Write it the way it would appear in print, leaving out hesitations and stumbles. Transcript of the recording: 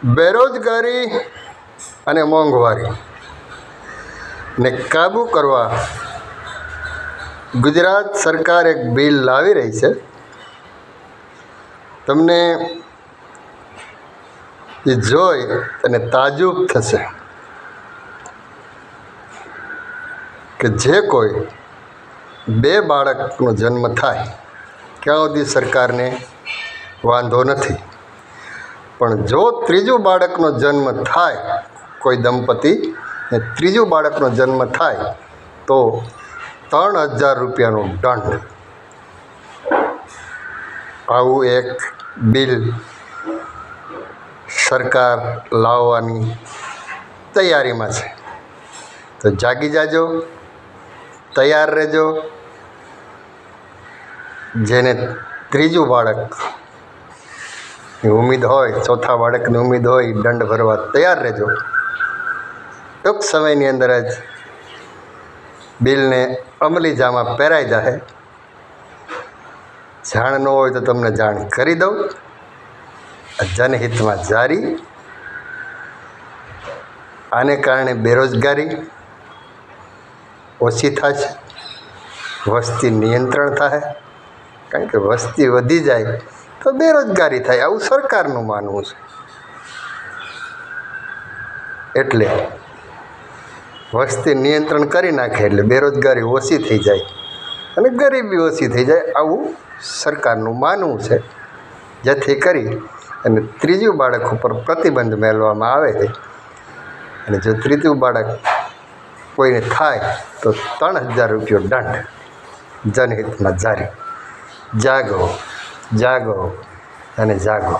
બેરોજગારી અને મોંઘવારી ને કાબૂ કરવા ગુજરાત સરકાર એક બિલ લાવી રહી છે. તમને એ જોઈ અને તાજુબ થશે કે જે કોઈ 2 બાળકનો જન્મ થાય ત્યાં સુધી સરકારને વાંધો નથી, પણ જો 3જું બાળકનો જન્મ થાય, કોઈ દંપતી ને 3જું બાળકનો જન્મ થાય તો 3000 રૂપિયાનો દંડ. આવું એક બિલ સરકાર લાવવાની તૈયારીમાં છે. તો જાગી જાજો, તૈયાર રહેજો. જેને 3જું બાળકની ઉમ્મીદ હોય, 4થા બાળકની ઉમ્મીદ હોય, દંડ ભરવા તૈયાર રહેજો. ટૂંક સમયની અંદર જ બિલને અમલી જામા પહેરાઈ જાય. જાણ ન હોય તો તમને જાણ કરી દઉં. જનહિતમાં જારી. આને કારણે બેરોજગારી ઓછી થશે, વસ્તી નિયંત્રણ થાય. કારણ કે વસ્તી વધી જાય તો બેરોજગારી થાય, આવું સરકારનું માનવું છે. એટલે વસ્તી નિયંત્રણ કરી નાખે એટલે બેરોજગારી ઓછી થઈ જાય અને ગરીબી ઓછી થઈ જાય, આવું સરકારનું માનવું છે. જેથી કરી અને 3જું બાળક ઉપર પ્રતિબંધ મેળવવામાં આવે છે. અને જો 3જું બાળક કોઈને થાય તો 3000 રૂપિયો દંડ. જનહિતમાં જારી. જાગો, જાગો અને જાગો.